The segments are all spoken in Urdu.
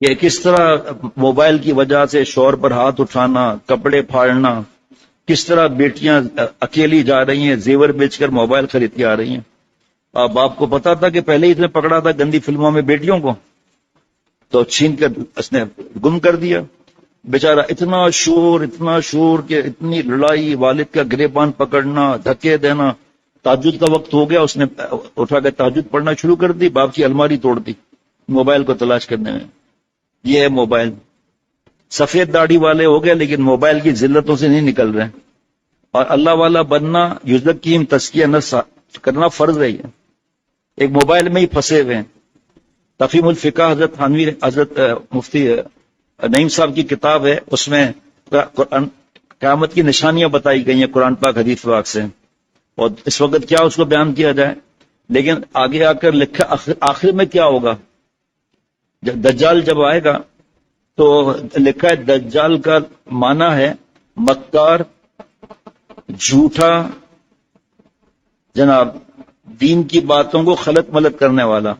کہ کس طرح موبائل کی وجہ سے شوہر پر ہاتھ اٹھانا، کپڑے پھاڑنا، کس طرح بیٹیاں اکیلی جا رہی ہیں، زیور بیچ کر موبائل خرید کے آ رہی ہیں۔ اب آپ کو پتا تھا کہ پہلے ہی اس نے پکڑا تھا گندی فلموں میں بیٹیوں کو، تو چھین کر اس نے گم کر دیا بیچارہ۔ اتنا شور کہ اتنی لڑائی، والد کا گریبان پکڑنا، دھکے دینا۔ تہجد کا وقت ہو گیا، اس نے اٹھا کے تہجد پڑھنا شروع کر دی، باپ کی الماری توڑ دی موبائل کو تلاش کرنے میں۔ یہ ہے موبائل۔ سفید داڑھی والے ہو گئے لیکن موبائل کی ذلتوں سے نہیں نکل رہے، اور اللہ والا بننا، یزکیم تزکیہ نفس کرنا فرض ہے۔ یہ ایک موبائل میں ہی پھنسے ہوئے ہیں۔ تفہیم الفقہ حضرت تھانوی، حضرت مفتی نعیم صاحب کی کتاب ہے، اس میں قیامت کی نشانیاں بتائی گئی ہیں قرآن پاک حدیث پاک سے، اور اس وقت کیا اس کو بیان کیا جائے، لیکن آگے آ کر لکھا آخر میں کیا ہوگا۔ جب دجال جب آئے گا تو لکھا ہے دجال کا معنی ہے مکار، جھوٹا، جناب دین کی باتوں کو خلط ملط کرنے والا،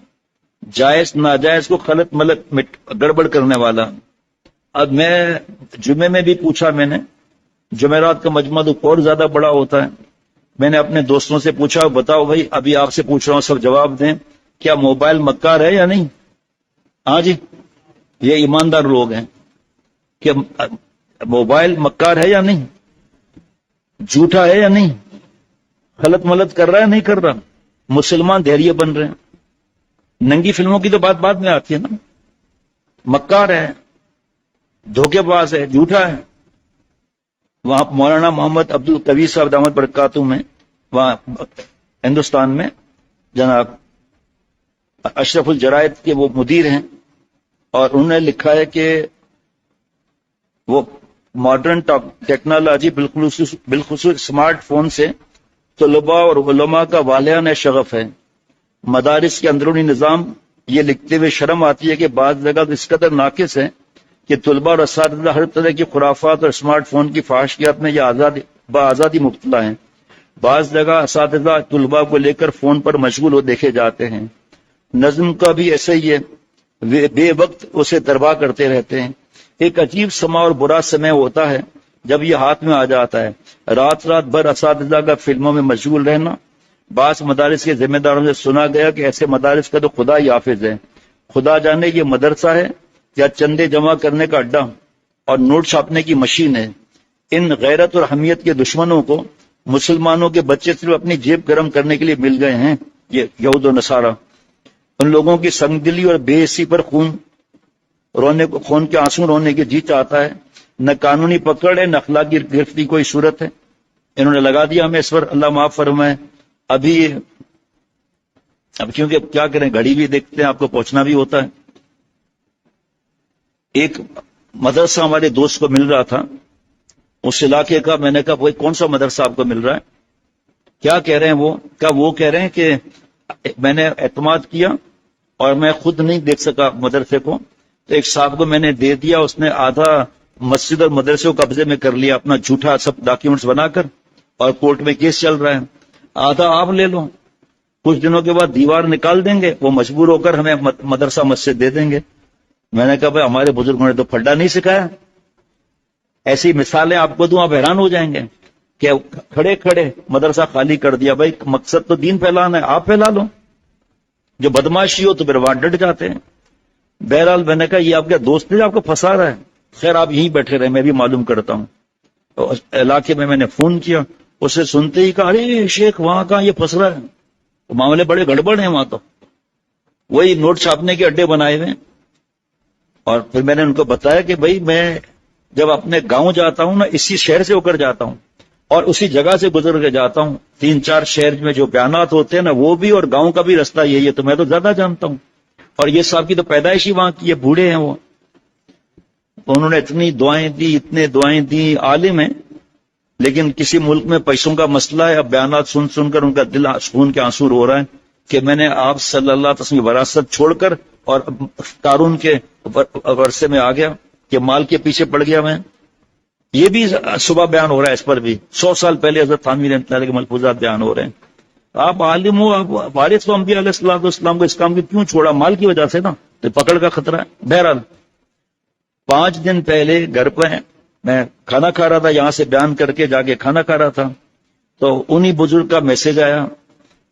جائز ناجائز کو خلط ملط گڑبڑ کرنے والا۔ اب میں جمعے میں بھی پوچھا، میں نے جمعرات کا مجمع تو اور زیادہ بڑا ہوتا ہے، میں نے اپنے دوستوں سے پوچھا بتاؤ بھائی، ابھی آپ سے پوچھ رہا ہوں، سب جواب دیں، کیا موبائل مکار ہے یا نہیں؟ ہاں جی، یہ ایماندار لوگ ہیں کہ موبائل مکار ہے یا نہیں، جھوٹا ہے یا نہیں، غلط ملط کر رہا ہے نہیں کر رہا۔ مسلمان دھیریے بن رہے ہیں۔ ننگی فلموں کی تو بات بعد میں آتی ہے نا۔ مکار ہے، دھوکے باز ہے، جھوٹا ہے۔ وہاں مولانا محمد عبد القوی صاحب دامت برکاتہ میں، وہاں ہندوستان میں، جناب اشرف الجرائد کے وہ مدیر ہیں، اور انہوں نے لکھا ہے کہ وہ ماڈرن ٹیکنالوجی بالخصوص اسمارٹ فون سے طلباء اور علماء کا والیان شغف ہے۔ مدارس کے اندرونی نظام یہ لکھتے ہوئے شرم آتی ہے کہ بعض جگہ اس قدر ناقص ہے کہ طلباء اور اساتذہ ہر طرح کی خرافات اور اسمارٹ فون کی فحاشیات میں یہ بآزادی مبتلا ہیں۔ بعض جگہ اساتذہ طلباء کو لے کر فون پر مشغول ہو دیکھے جاتے ہیں۔ نظم کا بھی ایسا ہی ہے، بے وقت اسے دربا کرتے رہتے ہیں۔ ایک عجیب سما اور برا سمے ہوتا ہے جب یہ ہاتھ میں آ جاتا ہے۔ رات بھر اساتذہ کا فلموں میں مشغول رہنا۔ بعض مدارس کے ذمہ داروں سے سنا گیا کہ ایسے مدارس کا تو خدا ہی حافظ ہے، خدا جانے یہ مدرسہ ہے یا چندے جمع کرنے کا اڈا اور نوٹ چھاپنے کی مشین ہے۔ ان غیرت اور حمیت کے دشمنوں کو مسلمانوں کے بچے صرف اپنی جیب گرم کرنے کے لیے مل گئے ہیں، یہ یہود و نصارہ۔ ان لوگوں کی سنگ دلی اور بے حسی پر خون کے آنسو رونے کی جی چاہتا ہے۔ نہ قانونی پکڑ ہے، نہ اخلاقی گرفتی کوئی صورت ہے۔ انہوں نے لگا دیا ہمیں اس پر، اللہ معاف فرمائے۔ اب کیونکہ کیا کریں، گھڑی بھی دیکھتے ہیں، آپ کو پہنچنا بھی ہوتا ہے۔ ایک مدرسہ ہمارے دوست کو مل رہا تھا اس علاقے کا، میں نے کہا بھائی کون سا مدرسہ آپ کو مل رہا ہے؟ کیا کہہ رہے ہیں وہ کہہ رہے ہیں کہ میں نے اعتماد کیا اور میں خود نہیں دیکھ سکا مدرسے کو، تو ایک صاحب کو میں نے دے دیا، اس نے آدھا مسجد اور مدرسے کو قبضے میں کر لیا اپنا جھوٹا سب ڈاکیومنٹس بنا کر، اور کورٹ میں کیس چل رہا ہے۔ آدھا آپ لے لو، کچھ دنوں کے بعد دیوار نکال دیں گے، وہ مجبور ہو کر ہمیں مدرسہ مسجد دے دیں گے۔ میں نے کہا بھائی ہمارے بزرگوں نے تو پھڈا نہیں سکھایا۔ ایسی مثالیں آپ کو دوں آپ حیران ہو جائیں گے کہ کھڑے کھڑے مدرسہ خالی کر دیا۔ بھائی مقصد تو دین پھیلانا ہے، آپ پھیلا لو، جو بدماشی ہو تو پھر وہاں ڈٹ جاتے ہیں۔ بہرحال میں نے کہا یہ آپ کے دوست نے آپ کو پھنسا رہا ہے، خیر آپ یہیں بیٹھے رہے، میں بھی معلوم کرتا ہوں۔ تو علاقے میں نے فون کیا، اسے سنتے ہی کہا ارے شیخ وہاں کہاں یہ پھنس رہا ہے، معاملے بڑے گڑبڑ ہیں وہاں، تو وہی نوٹ چھاپنے کے اڈے بنائے ہوئے۔ اور پھر میں نے ان کو بتایا کہ بھائی میں جب اپنے گاؤں جاتا ہوں نا، اسی شہر سے ہو کر جاتا ہوں اور اسی جگہ سے گزر کے جاتا ہوں، 3-4 شہر میں جو بیانات ہوتے ہیں نا وہ بھی، اور گاؤں کا بھی رستہ یہی ہے، تو میں تو زیادہ جانتا ہوں۔ اور یہ صاحب کی تو پیدائش ہی وہاں کی ہے، بوڑھے ہیں وہ، انہوں نے اتنی دعائیں دی، اتنے دعائیں دی، عالم ہیں، لیکن کسی ملک میں پیسوں کا مسئلہ ہے۔ اب بیانات سن سن کر ان کا دل خون کے آنسو رو رہا ہے کہ میں نے آپ صلی اللہ علیہ وسلم کی وراثت چھوڑ کر اور قارون کے ورثے میں آ گیا کہ مال کے پیچھے پڑ گیا میں۔ یہ بھی صبح بیان ہو رہا ہے، اس پر بھی 100 سال پہلے حضرت تھانوی رحمۃ اللہ علیہ کے ملفوظات بیان ہو رہے ہیں۔ آپ عالم ہو، آپ وارث ہو انبیاء علیہ السلام کو، اس کام کو کیوں چھوڑا؟ مال کی وجہ سے نا، تو پکڑ کا خطرہ ہے۔ بہرحال 5 دن پہلے گھر پہ میں کھانا کھا رہا تھا، یہاں سے بیان کر کے جا کے کھانا کھا رہا تھا، تو انہی بزرگ کا میسج آیا،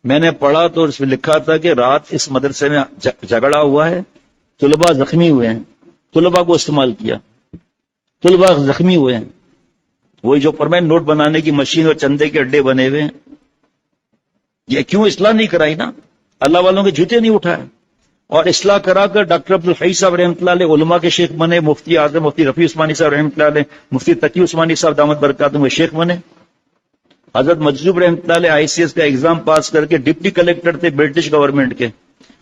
میں نے پڑھا تو اس میں لکھا تھا کہ رات اس مدرسے میں جھگڑا ہوا ہے، طلباء زخمی ہوئے ہیں، طلباء کو استعمال کیا، طلباء زخمی ہوئے ہیں، وہی جو پرماننٹ نوٹ بنانے کی مشین اور چندے کے اڈے بنے ہوئے ہیں۔ یہ کیوں اصلاح نہیں کرائی نا؟ اللہ والوں کے جوتے نہیں اٹھائے، اور اصلاح کرا کر ڈاکٹر عبدالحی صاحب رحمۃ اللہ علیہ علماء کے شیخ بنے، مفتی اعظم مفتی رفیع عثمانی صاحب رحمۃ اللہ علیہ، مفتی تقی عثمانی صاحب دامت برکاتہم وہ شیخ بنے، حضرت مجذوب رحمۃ اللہ علیہ ICS کا ایگزام پاس کر کے ڈپٹی کلیکٹر تھے برٹش گورنمنٹ کے،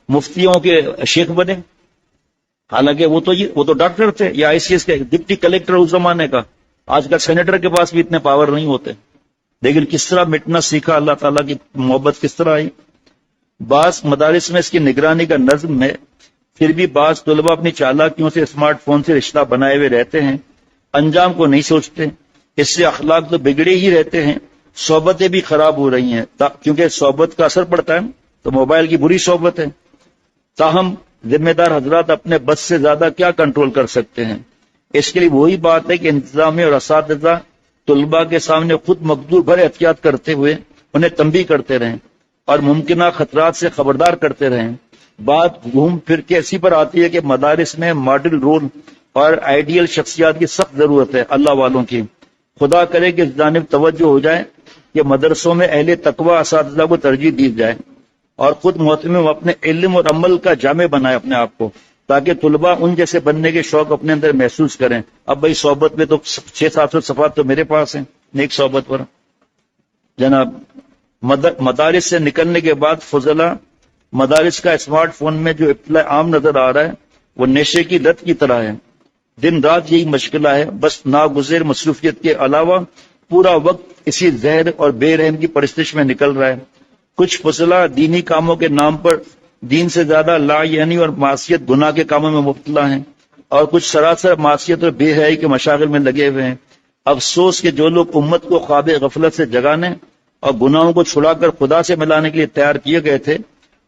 مفتیوں کے شیخ بنے، حالانکہ وہ تو ڈاکٹر تھے، یا ICS کے ڈپٹی کلیکٹر اس زمانے کا، آج کل سینیٹر کے پاس بھی اتنے پاور نہیں ہوتے، لیکن کس طرح مٹنا سیکھا، اللہ تعالیٰ کی محبت کس طرح آئی۔ بعض مدارس میں اس کی نگرانی کا نظم ہے، پھر بھی بعض طلباء اپنی چالاکیوں سے اسمارٹ فون سے رشتہ بنائے ہوئے رہتے ہیں، انجام کو نہیں سوچتے، اس سے اخلاق تو بگڑے ہی رہتے ہیں، صحبتیں بھی خراب ہو رہی ہیں، کیونکہ صحبت کا اثر پڑتا ہے تو موبائل کی بری صحبت ہے۔ تاہم ذمہ دار حضرات اپنے بس سے زیادہ کیا کنٹرول کر سکتے ہیں؟ اس کے لیے وہی بات ہے کہ انتظامیہ اور اساتذہ طلباء کے سامنے خود مقدور بھر احتیاط کرتے ہوئے انہیں تنبیہ کرتے رہیں اور ممکنہ خطرات سے خبردار کرتے رہیں۔ بات گھوم پھر کے اسی پر آتی ہے کہ مدارس میں ماڈل رول اور آئیڈیل شخصیات کی سخت ضرورت ہے، اللہ والوں کی۔ خدا کرے کہ اس جانب توجہ ہو جائے کہ مدرسوں میں اہل تقوی اساتذہ کو ترجیح دی جائے اور خود محتمم اپنے علم اور عمل کا جامع بنائے اپنے آپ کو، تاکہ طلباء ان جیسے بننے کے شوق اپنے اندر محسوس کریں۔ اب بھائی صحبت میں تو 600-700 صفحات تو میرے پاس ہیں نیک صحبت پر جناب۔ مدارس سے نکلنے کے بعد فضلہ مدارس کا اسمارٹ فون میں جو اطلاع عام نظر آ رہا ہے وہ نشے کی لت کی طرح ہے، دن رات یہی مشغلہ ہے، بس ناگزیر مصروفیت کے علاوہ پورا وقت اسی زہر اور بے رحم کی پرستش میں نکل رہا ہے۔ کچھ فضلہ دینی کاموں کے نام پر دین سے زیادہ لا یعنی اور معصیت گناہ کے کاموں میں مبتلا ہیں، اور کچھ سراسر معصیت اور بے حیائی کے مشاغل میں لگے ہوئے ہیں۔ افسوس کہ جو لوگ امت کو خواب غفلت سے جگانے اور گناہوں کو چھڑا کر خدا سے ملانے کے لیے تیار کیے گئے تھے،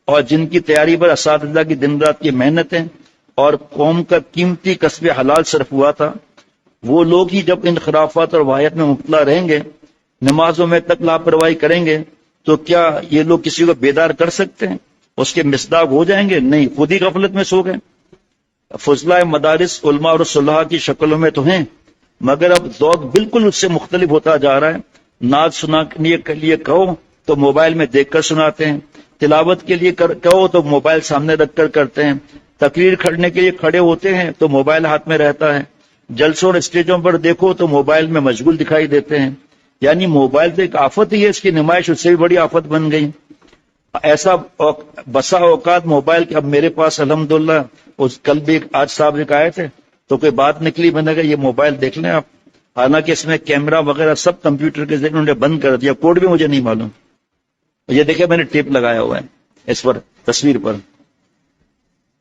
اور جن کی تیاری پر اساتذہ کی دن رات کی محنتیں اور قوم کا قیمتی کسب حلال صرف ہوا تھا، وہ لوگ ہی جب ان خرافات اور واحد میں مبتلا رہیں گے، نمازوں میں تک لاپرواہی کریں گے، تو کیا یہ لوگ کسی کو بیدار کر سکتے ہیں؟ اس کے مصداق ہو جائیں گے؟ نہیں، خود ہی غفلت میں سو گئے۔ فضلہ مدارس علماء اور صلحاء کی شکلوں میں تو ہیں، مگر اب ذوق بالکل اس سے مختلف ہوتا جا رہا ہے۔ نعت سنانے کے لیے کہو تو موبائل میں دیکھ کر سناتے ہیں، تلاوت کے لیے کہو تو موبائل سامنے رکھ کر کرتے ہیں، تقریر کھڑنے کے لیے کھڑے ہوتے ہیں تو موبائل ہاتھ میں رہتا ہے، جلسوں اور اسٹیجوں پر دیکھو تو موبائل میں مشغول دکھائی دیتے ہیں۔ یعنی موبائل تو ایک آفت ہی ہے، اس کی نمائش اس سے بھی بڑی آفت بن گئی۔ ایسا بسا اوقات موبائل کے اب میرے پاس الحمدللہ، اس کل بھی آج صاحب ایک آئے تھے تو کوئی بات نکلی، میں نے کہا یہ موبائل دیکھ لیں آپ، حالانکہ اس میں کیمرہ وغیرہ سب کمپیوٹر کے ذریعے انہوں نے بند کر دیا، کوڈ بھی مجھے نہیں معلوم۔ یہ دیکھیں میں نے ٹیپ لگایا ہوا ہے اس پر تصویر پر،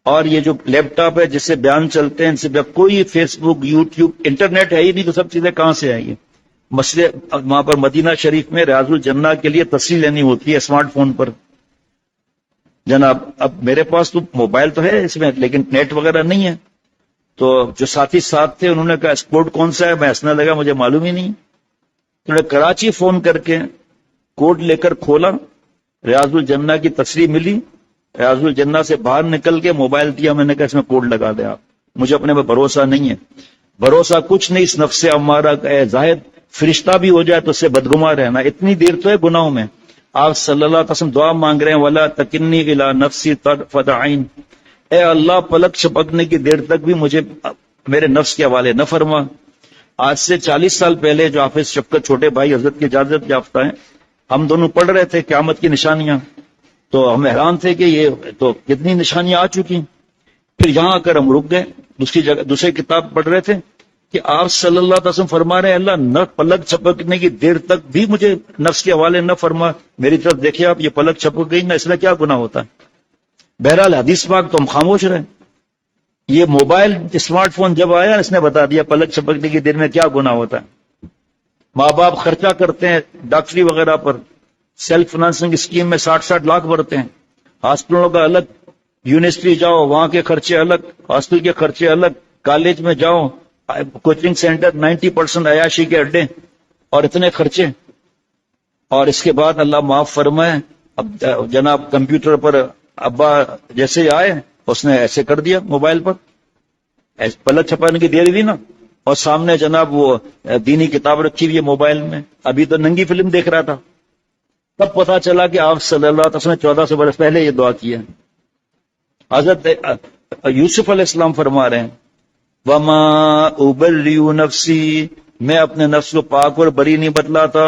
اور یہ جو لیپ ٹاپ ہے جس سے بیان چلتے ہیں، ان سے کوئی فیس بک یوٹیوب انٹرنیٹ ہے ہی نہیں، تو سب چیزیں کہاں سے آئیں گی؟ مسئلے وہاں پر مدینہ شریف میں ریاض الجنہ کے لیے تصریح لینی ہوتی ہے اسمارٹ فون پر جناب۔ اب میرے پاس تو موبائل تو ہے اس میں، لیکن نیٹ وغیرہ نہیں ہے، تو جو ساتھی ساتھ تھے انہوں نے کہا کوڈ کون سا ہے، میں ہنسنے لگا، مجھے معلوم ہی نہیں۔ انہوں نے کراچی فون کر کے کوڈ لے کر کھولا، ریاض الجنہ کی تصریح ملی، ریاض الجنہ سے باہر نکل کے موبائل دیا، میں نے کہا اس میں کوڈ لگا دیں آپ، مجھے اپنے پر بھروسہ نہیں ہے۔ بھروسہ کچھ نہیں اس نفس امارہ کا، اے زاہد فرشتہ بھی ہو جائے تو اس سے بدگمان رہنا، اتنی دیر تو ہے گناہوں میں۔ آپ صلی اللہ علیہ وسلم دعا مانگ رہے ہیں، وَلَا تَكِلْنِي إِلَىٰ نَفْسِي طَرْفَةَ عَيْنٍ، اے اللہ پلک چھپکنے کی دیر تک بھی مجھے میرے نفس کے حوالے نہ فرما۔ آج سے 40 سال پہلے جو حافظ شفقت چھوٹے بھائی حضرت کی اجازت یافتہ ہیں، ہم دونوں پڑھ رہے تھے قیامت کی نشانیاں، تو ہم حیران تھے کہ یہ تو کتنی نشانیاں آ چکی۔ پھر یہاں آ کر ہم رک گئے، دوسری کتاب پڑھ رہے تھے کہ آپ صلی اللہ علیہ وسلم فرما رہے ہیں اللہ نہ پلک چھپکنے کی دیر تک بھی مجھے نفس کے حوالے نہ فرما، میری طرف دیکھیں آپ، یہ پلک چھپک گئی نا، اس میں کیا گناہ ہوتا ہے؟ بہرحال حدیث پاک تو ہم خاموش رہے۔ یہ موبائل اسمارٹ فون جب آیا اس نے بتا دیا پلک چھپکنے کی دیر میں کیا گناہ ہوتا ہے۔ ماں باپ خرچہ کرتے ہیں ڈاکٹری وغیرہ پر، سیلف فنانسنگ اسکیم میں 60-60 لاکھ بھرتے ہیں، ہاسپٹلوں کا الگ، یونیورسٹی جاؤ وہاں کے خرچے الگ، ہاسٹل کے خرچے الگ، کالج میں جاؤ کوچنگ سینٹر 90% عیاشی کے اڈے اور اتنے خرچے. اور اس کے بعد اللہ معاف فرمائے اب جناب کمپیوٹر پر ابا جیسے ہی آئے اس نے ایسے کر دیا موبائل پر، پلک چھپانے کی دیر ہوئی نا، اور سامنے جناب وہ دینی کتاب رکھی ہوئی ہے موبائل میں. ابھی تو ننگی فلم دیکھ رہا تھا. تب پتا چلا کہ آپ صلی اللہ علیہ وسلم نے 1400 برس پہلے یہ دعا کی ہے. حضرت یوسف علیہ السلام فرما رہے ہیں وما ابرئ نفسی، میں اپنے نفس کو پاک اور بری نہیں بتلاتا.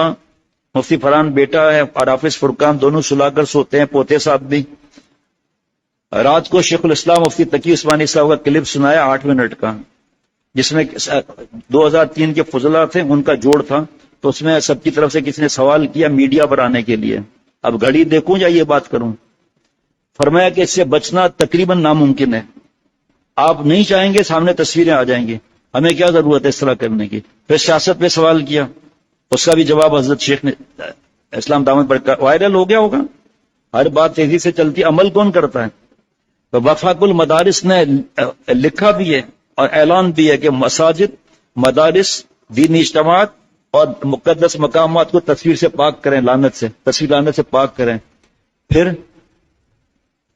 مفتی فرحان بیٹا ہے اور حافظ فرقان دونوں سلا کر سوتے ہیں، پوتے صاحب بھی. رات کو شیخ الاسلام مفتی تقی عثمانی صاحب کا کلپ سنایا 8 منٹ کا، جس میں 2003 کے فضلہ تھے ان کا جوڑ تھا. تو اس میں سب کی طرف سے کسی نے سوال کیا میڈیا پر آنے کے لیے، اب گھڑی دیکھوں یا یہ بات کروں. فرمایا کہ اس سے بچنا تقریباً ناممکن ہے. آپ نہیں چاہیں گے سامنے تصویریں آ جائیں گی، ہمیں کیا ضرورت ہے اس طرح کرنے کی. پھر سیاست پہ سوال کیا، اس کا بھی جواب حضرت شیخ نے اسلام دامت پر وائرل ہو گیا ہوگا. ہر بات تیزی سے چلتی، عمل کون کرتا ہے؟ تو وفاق المدارس نے لکھا بھی ہے اور اعلان بھی ہے کہ مساجد، مدارس، دینی اجتماعات اور مقدس مقامات کو تصویر سے پاک کریں، لعنت سے، تصویر لعنت سے پاک کریں. پھر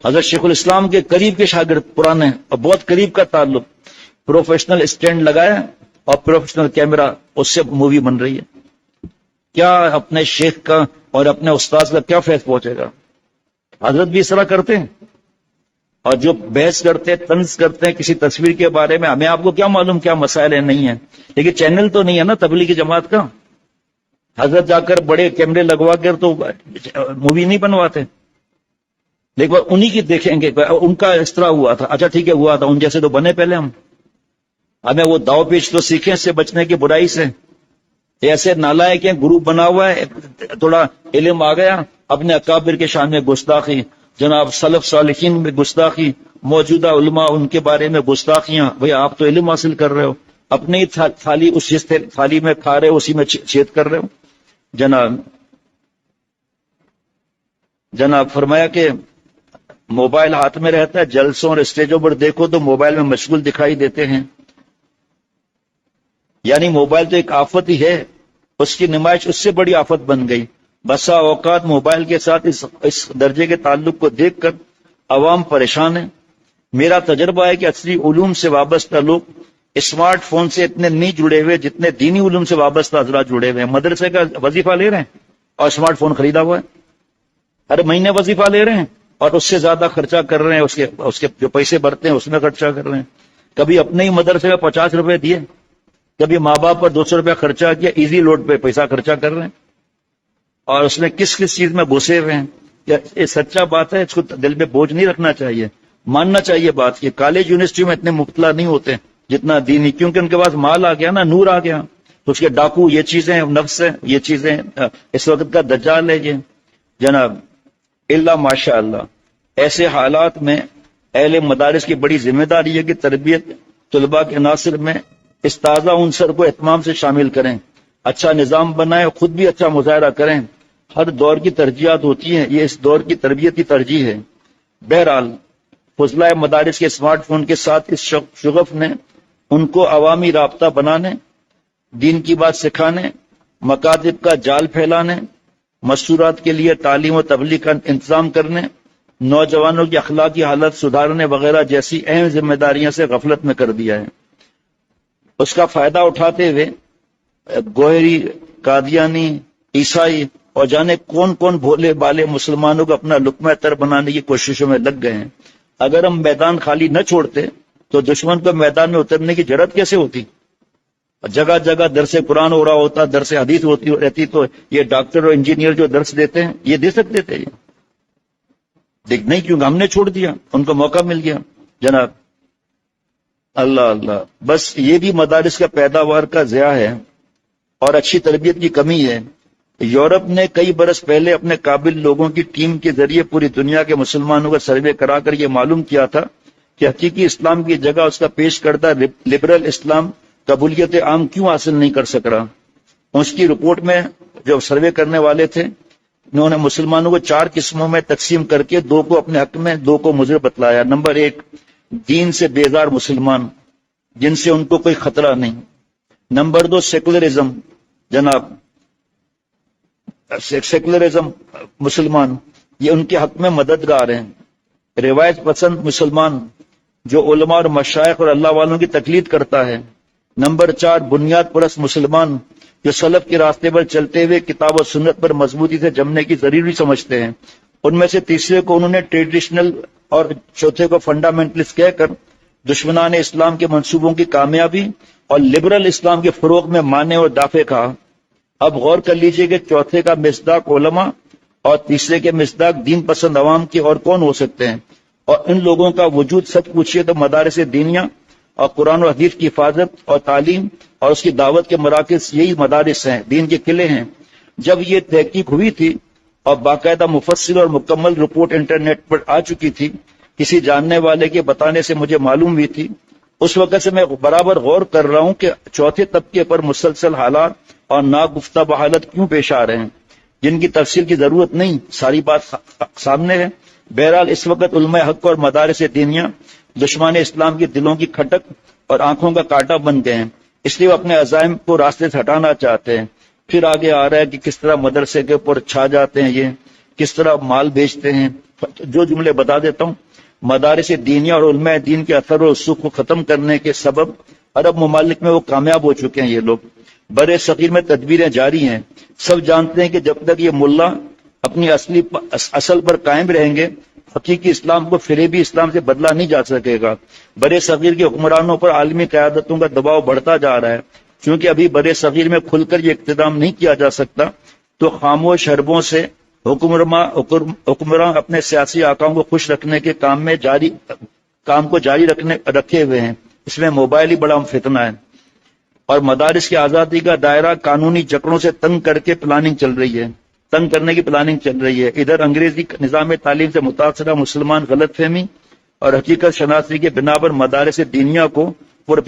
حضرت شیخ الاسلام کے قریب کے شاگرد، پرانے اور بہت قریب کا تعلق، پروفیشنل اسٹینڈ لگایا اور پروفیشنل کیمرہ، اس سے مووی بن رہی ہے. کیا اپنے شیخ کا اور اپنے استاد کا کیا فیض پہنچے گا؟ حضرت بھی اس طرح کرتے ہیں. اور جو بحث کرتے ہیں، طنز کرتے ہیں کسی تصویر کے بارے میں، ہمیں آپ کو کیا معلوم کیا مسائل ہیں نہیں ہیں. لیکن چینل تو نہیں ہے نا تبلیغی جماعت کا. حضرت جا کر بڑے کیمرے لگوا کر تو مووی نہیں بنواتے. لیکن انہی کی دیکھیں گے ان کا اس طرح ہوا تھا، اچھا ٹھیک ہے ہوا تھا، ان جیسے تو بنے پہلے ہم. ہمیں وہ داؤ پیچ تو سیکھیں اس سے بچنے کی برائی سے. ایسے نالائق ہیں، گروپ بنا ہوا ہے، تھوڑا علم آ گیا، اپنے اکابر کے شان میں گستاخی، جناب سلف صالحین میں گستاخی، موجودہ علماء ان کے بارے میں گستاخیاں. بھئی آپ تو علم حاصل کر رہے ہو، اپنے ہی تھالی اس جس تھالی میں کھا رہے ہو اسی میں چھید کر رہے ہو. جناب فرمایا کہ موبائل ہاتھ میں رہتا ہے، جلسوں اور اسٹیجوں پر دیکھو تو موبائل میں مشغول دکھائی دیتے ہیں. یعنی موبائل تو ایک آفت ہی ہے، اس کی نمائش اس سے بڑی آفت بن گئی. بسا اوقات موبائل کے ساتھ اس درجے کے تعلق کو دیکھ کر عوام پریشان ہے. میرا تجربہ ہے کہ اصلی علوم سے وابستہ لوگ اسمارٹ فون سے اتنے نہیں جڑے ہوئے جتنے دینی علوم سے وابستہ حضرات جڑے ہوئے ہیں. مدرسے کا وظیفہ لے رہے ہیں اور اسمارٹ فون خریدا ہوا ہے، ہر مہینے وظیفہ لے رہے ہیں اور اس سے زیادہ خرچہ کر رہے ہیں، اس کے جو پیسے بھرتے ہیں اس میں خرچہ کر رہے ہیں. کبھی اپنے ہی مدرسے میں 50 روپے دیے، کبھی ماں باپ پر 200 روپے خرچہ کیا، ایزی لوڈ پہ پیسہ خرچہ کر رہے ہیں. اور اس میں کس کس چیز میں گھسے ہوئے ہیں. یہ سچا بات ہے، اس کو دل میں بوجھ نہیں رکھنا چاہیے، ماننا چاہیے بات. یہ کالج یونیورسٹی میں اتنے مبتلا نہیں ہوتے جتنا دینی، کیونکہ ان کے پاس مال آ گیا نا، نور آ گیا. تو اس کے ڈاکو یہ چیزیں نفس ہے، یہ چیزیں اس وقت کا دجال ہے یہ. جناب اللہ ماشاء اللہ ایسے حالات میں اہل مدارس کی بڑی ذمہ داری ہے کہ تربیت طلباء کے عناصر میں اس تازہ عنصر کو اہتمام سے شامل کریں، اچھا نظام بنائیں، خود بھی اچھا مظاہرہ کریں. ہر دور کی ترجیحات ہوتی ہیں، یہ اس دور کی تربیت کی ترجیح ہے. بہرحال فضلہ مدارس کے اسمارٹ فون کے ساتھ اس شغف نے ان کو عوامی رابطہ بنانے، دین کی بات سکھانے، مکاتب کا جال پھیلانے، مستورات کے لیے تعلیم و تبلیغ کا انتظام کرنے، نوجوانوں کی اخلاقی حالت سدھارنے وغیرہ جیسی اہم ذمہ داریاں سے غفلت میں کر دیا ہے. اس کا فائدہ اٹھاتے ہوئے گوہری، قادیانی، عیسائی اور جانے کون کون بھولے بالے مسلمانوں کو اپنا لقمہ تر بنانے کی کوششوں میں لگ گئے ہیں. اگر ہم میدان خالی نہ چھوڑتے تو دشمن کو میدان میں اترنے کی جرأت کیسے ہوتی؟ جگہ جگہ درس قرآن ہو رہا ہوتا، درس حدیث ہوتی رہتی، تو یہ ڈاکٹر اور انجینئر جو درس دیتے ہیں یہ دے سکتے تھے. دیکھ نہیں، کیونکہ ہم نے چھوڑ دیا، ان کو موقع مل گیا. جناب اللہ اللہ، بس یہ بھی مدارس کا پیداوار کا ضیاع ہے اور اچھی تربیت کی کمی ہے. یورپ نے کئی برس پہلے اپنے قابل لوگوں کی ٹیم کے ذریعے پوری دنیا کے مسلمانوں کا سروے کرا کر یہ معلوم کیا تھا کہ حقیقی اسلام کی جگہ اس کا پیش کردہ لبرل اسلام قبولیت عام کیوں حاصل نہیں کر سک رہا. اس کی رپورٹ میں جو سروے کرنے والے تھے انہوں نے مسلمانوں کو 4 قسموں میں تقسیم کر کے 2 کو اپنے حق میں 2 کو مضر بتلایا. نمبر 1، دین سے بیزار مسلمان، جن سے ان کو کوئی خطرہ نہیں. Number 2 secularism. جناب سیکولرزم مسلمان یہ ان کے حق میں مددگار ہیں. روایت پسند مسلمان جو علماء اور مشائخ اور اللہ والوں کی تقلید کرتا ہے. نمبر 4 بنیاد پرست مسلمان جو سلف کے راستے پر چلتے ہوئے کتاب و سنت پر مضبوطی سے جمنے کی ضروری سمجھتے ہیں. ان میں سے تیسرے کو انہوں نے ٹریڈیشنل اور چوتھے کو فنڈامنٹلسٹ کہہ کر دشمنان اسلام کے منصوبوں کی کامیابی اور لبرل اسلام کے فروغ میں مانع اور دافع کہا. اب غور کر لیجئے کہ چوتھے کا مصداق علماء اور تیسرے کے مصداق دین پسند عوام کے اور کون ہو سکتے ہیں. اور ان لوگوں کا وجود سچ پوچھئے تو مدارس دینیہ اور قرآن و حدیث کی حفاظت اور تعلیم اور اس کی دعوت کے مراکز یہی مدارس ہیں، دین کے قلعے ہیں. جب یہ تحقیق ہوئی تھی اور باقاعدہ مفصل اور مکمل رپورٹ انٹرنیٹ پر آ چکی تھی، کسی جاننے والے کے بتانے سے مجھے معلوم ہوئی تھی، اس وقت سے میں برابر غور کر رہا ہوں کہ چوتھے طبقے پر مسلسل حالات اور ناگفتہ بحالت کیوں پیش آ رہے ہیں جن کی تفصیل کی ضرورت نہیں. ساری بات سامنے ہے. بہرحال اس وقت علماء حق اور مدارس دینیہ دشمن اسلام کے دلوں کی کھٹک اور آنکھوں کا کانٹا بن گئے ہیں، اس لیے وہ اپنے عزائم کو راستے سے ہٹانا چاہتے ہیں. پھر آگے آ رہا ہے کہ کس طرح مدرسے کے اوپر چھا جاتے ہیں، یہ کس طرح مال بیچتے ہیں. جو جملے بتا دیتا ہوں. مدارس دینیہ اور علماء دین کے اثر و رسوخ کو ختم کرنے کے سبب عرب ممالک میں وہ کامیاب ہو چکے ہیں. یہ لوگ بر صغیر میں تدبیریں جاری ہیں. سب جانتے ہیں کہ جب تک یہ ملا اپنی اصل پر قائم رہیں گے حقیقی اسلام کو فریبی اسلام سے بدلا نہیں جا سکے گا. بر صغیر کے حکمرانوں پر عالمی قیادتوں کا دباؤ بڑھتا جا رہا ہے. چونکہ ابھی بر صغیر میں کھل کر یہ اقتدام نہیں کیا جا سکتا تو خاموش حربوں سے حکمراں اپنے سیاسی آقاؤں کو خوش رکھنے کے کام کو جاری رکھے ہوئے ہیں. اس میں موبائل ہی بڑا فتنہ ہے. اور مدارس کی آزادی کا دائرہ قانونی جکڑوں سے تنگ کر کے پلاننگ چل رہی ہے، تنگ کرنے کی پلاننگ چل رہی ہے. ادھر انگریزی نظام تعلیم سے متاثرہ مسلمان غلط فہمی اور حقیقت شناسی کے بنا پر مدارس دینیہ کو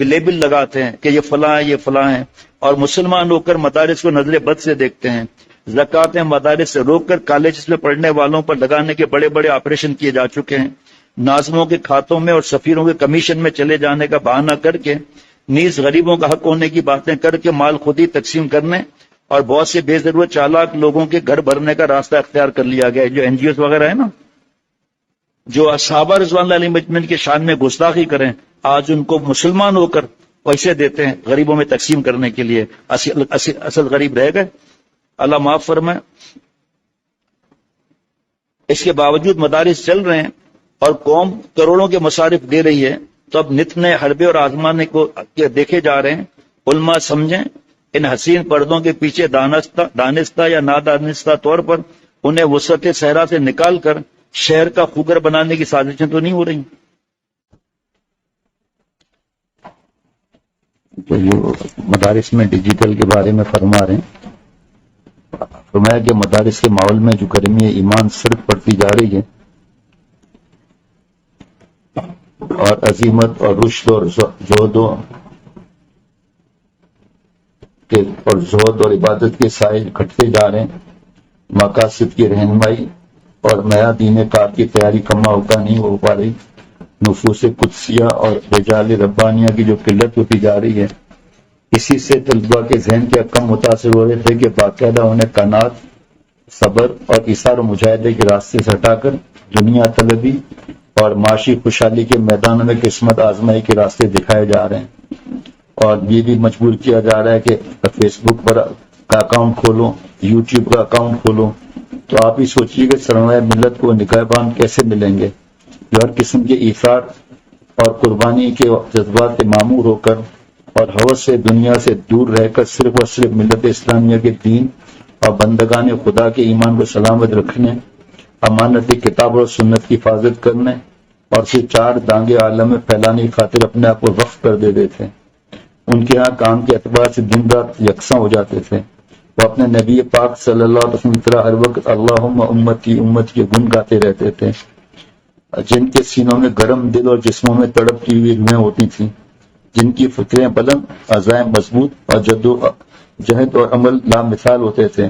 لیبل لگاتے ہیں کہ یہ فلاں ہے، یہ فلاں ہے، اور مسلمان ہو کر مدارس کو نظر بد سے دیکھتے ہیں. زکوٰۃ مدارس سے روک کر کالجز میں پڑھنے والوں پر لگانے کے بڑے بڑے آپریشن کیے جا چکے ہیں. ناظموں کے کھاتوں میں اور سفیروں کے کمیشن میں چلے جانے کا بہانہ کر کے نیز غریبوں کا حق ہونے کی باتیں کر کے مال خود ہی تقسیم کرنے اور بہت سے بے ضرورت چالاک لوگوں کے گھر بھرنے کا راستہ اختیار کر لیا گیا ہے. جو این جی اوز وغیرہ ہے نا، جو صحابہ رضوان اللہ علیہم اجمعین کے شان میں گستاخی کریں، آج ان کو مسلمان ہو کر پیسے دیتے ہیں غریبوں میں تقسیم کرنے کے لیے. اصل غریب رہ گئے، اللہ معاف فرمائے. اس کے باوجود مدارس چل رہے ہیں اور قوم کروڑوں کے مصارف دے رہی ہے، تو اب نت نئے حربے اور آزمانے کو دیکھے جا رہے ہیں. علماء سمجھیں ان حسین پردوں کے پیچھے دانستہ یا نادانستہ طور پر انہیں وسعت صحرا سے نکال کر شہر کا خوگر بنانے کی سازشیں تو نہیں ہو رہی. تو یہ مدارس میں ڈیجیٹل کے بارے میں فرما رہے ہیں. فرمایا کہ مدارس کے ماحول میں جو گرمی ایمان سرد پڑتی جا رہی ہے اور عظیمت اور رشد اور زہد اور عبادت کے سائے گھٹتے جا رہے ہیں. مقاصد کی رہنمائی اور نیا دین کار کی تیاری کما ہوگا نہیں ہو پا رہی. نفوس قدسیہ اور رجال ربانیہ کی جو قلت ہوتی جا رہی ہے، اسی سے طلباء کے ذہن کے کم متاثر ہو رہے تھے کہ باقاعدہ انہیں قناعت، صبر اور اثار و مجاہدے کے راستے سے ہٹا کر دنیا طلبی اور معاشی خوشحالی کے میدان میں قسمت آزمائی کے راستے دکھائے جا رہے ہیں. اور یہ بھی مجبور کیا جا رہا ہے کہ فیس بک پر کا اکاؤنٹ کھولو، یوٹیوب کا اکاؤنٹ کھولو. تو آپ ہی سوچیے کہ سرمایہ ملت کو نگہبان کیسے ملیں گے جو ہر قسم کے ایثار اور قربانی کے جذبات سے معمور ہو کر اور ہوس سے دنیا سے دور رہ کر صرف اور صرف ملت اسلامیہ کے دین اور بندگان خدا کے ایمان کو سلامت رکھنے، امانت کتاب اور سنت کی حفاظت کرنے اور اسے چار دانگے عالم میں پھیلانے کی خاطر اپنے آپ کو وقف کر دیتے تھے. ان کے ہاں کام کے اعتبار سے دن رات یکساں ہو جاتے تھے. وہ اپنے نبی پاک صلی اللہ علیہ وسلم کی طرح ہر وقت اللہم امتی کے گن گاتے رہتے تھے. جن کے سینوں میں گرم دل اور جسموں میں تڑپتی ہوئی روحیں ہوتی تھیں، جن کی فکریں بلند، عزائم مضبوط اور جہد اور عمل لامثال ہوتے تھے،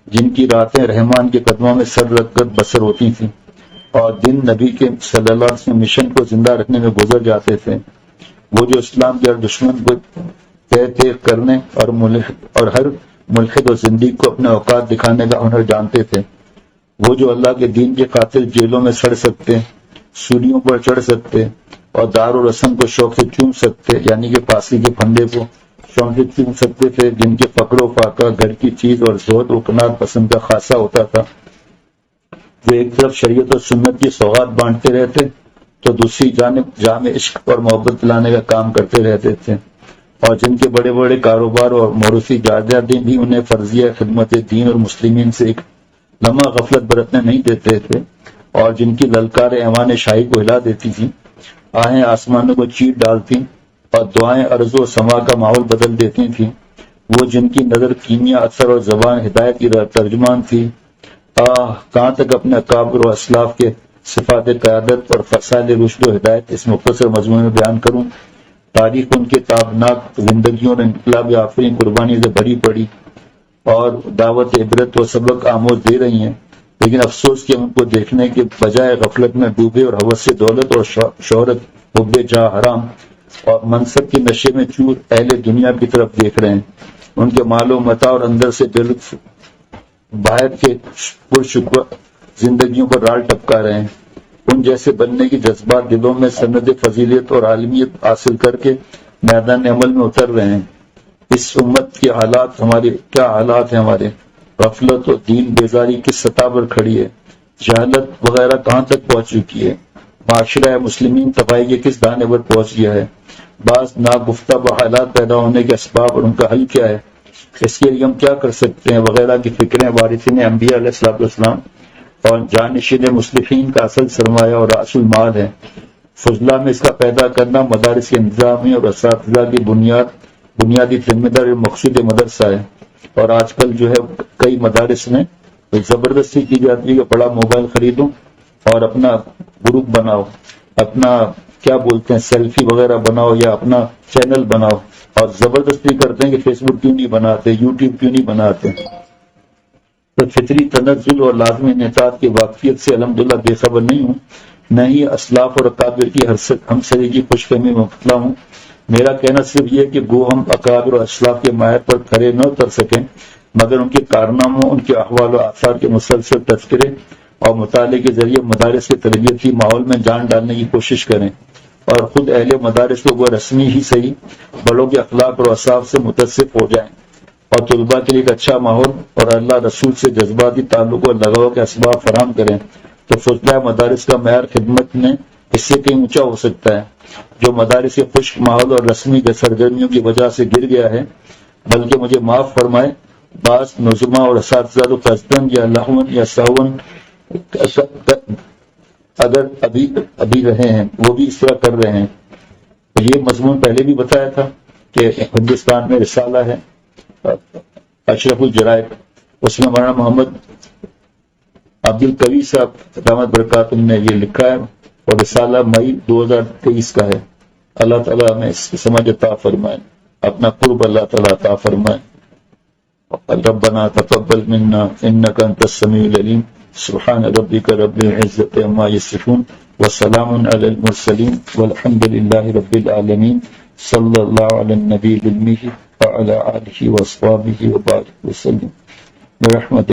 جن کی راتیں رحمان کے قدموں میں سر رکھ کر بسر ہوتی تھیں اور دن نبی کے صلی اللہ علیہ وسلم مشن کو زندہ رکھنے میں گزر جاتے تھے. وہ جو اسلام کے ہر دشمن کو تہ کرنے اور ہر ملحد و زندگی کو اپنے اوقات دکھانے کا ہنر جانتے تھے، وہ جو اللہ کے دین کی خاطر جیلوں میں سڑ سکتے، سولیوں پر چڑھ سکتے اور دار و رسم کو شوق سے چوم سکتے، یعنی کہ پھانسی کے پھندے کو شوق سے چوم سکتے تھے، جن کے فقر و فاقہ گھر کی چیز اور زہد و کنات پسند کا خاصہ ہوتا تھا، وہ ایک طرف شریعت اور سنت کی سوغات بانٹتے رہتے تو دوسری جانب جامع عشق اور محبت لانے کا کام کرتے رہتے تھے، اور جن کے بڑے بڑے کاروبار اور موروثی جائیدادیں بھی انہیں فرضیہ خدمت دین اور مسلمین سے ایک لمحہ غفلت برتنے نہیں دیتے تھے، اور جن کی للکار ایوان شاہی کو ہلا دیتی تھی، آہیں آسمانوں کو چیٹ ڈالتی اور دعائیں ارض و سما کا ماحول بدل دیتی تھیں، وہ جن کی نظر کیمیا اثر اور زبان ہدایت کی ترجمان تھی، کہاں تک اپنے اکابر و اسلاف کے صفات قیادت اور فضائل رشد و ہدایت اس مختصر مضمون میں بیان کروں۔ تاریخ ان کے تابناک زندگیوں اور انقلاب آفرین قربانی سے بھری پڑی اور دعوت عبرت و سبق آموز دے رہی ہیں، لیکن افسوس کہ ہم ان کو دیکھنے کے بجائے غفلت میں ڈوبے اور ہوس سے دولت اور شہرت، حب جاہ حرام اور منصب کے نشے میں چور اہل دنیا کی طرف دیکھ رہے ہیں، ان کے مال و متاع اور اندر سے بے لطف باہر کے پرشکوہ زندگیوں پر رال ٹپکا رہے ہیں، ان جیسے بننے کی جذبات دلوں میں سند فضیلت اور عالمیت حاصل کر کے میدان عمل میں اتر رہے ہیں۔ اس امت کے حالات کیا حالات ہیں ہمارے؟ غفلت و دین بیزاری کس سطح پر کھڑی ہے، جہالت وغیرہ کہاں تک پہنچ چکی ہے، معاشرہ مسلمین تباہی کے کس دانے پر پہنچ گیا ہے، بعض ناگفتہ حالات پیدا ہونے کے اسباب اور ان کا حل کیا ہے، اس کے لیے ہم کیا کر سکتے ہیں وغیرہ کی فکریں وارثین انبیاء علیہ السلام اور جانشین مصلحین کا اصل سرمایہ اور راس المال ہے۔ فضلہ میں اس کا پیدا کرنا مدارس کے انتظامی اور اساتذہ کی بنیادی ذمہ داری مقصود مدرسہ ہے، اور آج کل جو ہے کئی مدارس میں زبردستی کی جاتی ہے کہ بڑا موبائل خریدو اور اپنا گروپ بناؤ، اپنا کیا بولتے ہیں سیلفی وغیرہ بناؤ یا اپنا چینل بناؤ، اور زبردستی کرتے ہیں کہ فیس بک کیوں نہیں بناتے، یوٹیوب کیوں نہیں بناتے۔ تو فطری تنزل اور لازمی انعطاف کی واقفیت سے الحمدللہ بے خبر نہیں ہوں، نہ ہی اسلاف اور اکابر کی ہمسری کی خوش فہمی میں مبتلا ہوں۔ میرا کہنا صرف یہ کہ گو ہم اکابر اور اسلاف کے ماہر پر کھڑے نہ اتر سکیں، مگر ان کے کارناموں، ان کے احوال و آثار کے مسلسل تذکرے اور مطالعے کے ذریعے مدارس کے تربیتی ماحول میں جان ڈالنے کی کوشش کریں، اور خود اہل مدارس کو وہ رسمی ہی صحیح بڑوں کے اخلاق اور اوصاف سے متصف ہو جائیں، اور طلباء کے لیے ایک اچھا ماحول اور اللہ رسول سے جذباتی تعلق اور لگاؤ کے اسباب فراہم کریں، تو فضلہ مدارس کا معیار خدمت میں اس سے کہیں اونچا ہو سکتا ہے۔ جو مدارس کے خشک ماحول اور رسمی سرگرمیوں کی وجہ سے گر گیا ہے، بلکہ مجھے معاف فرمائے، بعض نظما اور اساتذہ تو قصدن یا لہون یا سہون اگر ابھی رہے ہیں وہ بھی اس طرح کر رہے ہیں۔ یہ مضمون پہلے بھی بتایا تھا کہ ہندوستان میں رسالہ ہے اشرف الجرائد، اس میں مولانا محمد عبد القوی صاحب دامت برکاتہم نے یہ لکھا ہے، اور رسالہ مئی 2023 کا ہے۔ اللہ تعالیٰ ہمیں اس کی سمجھ عطا فرمائے، اپنا قرب اللہ تعالیٰ عطا فرمائے۔ ربنا تقبل منا انك انت السميع العليم، سبحان ربك رب العزة عما يصفون وسلام على المرسلين والحمد لله رب العالمين، صلى الله على النبي الأمي وعلى آله وأصحابه وبارك وسلم برحمته۔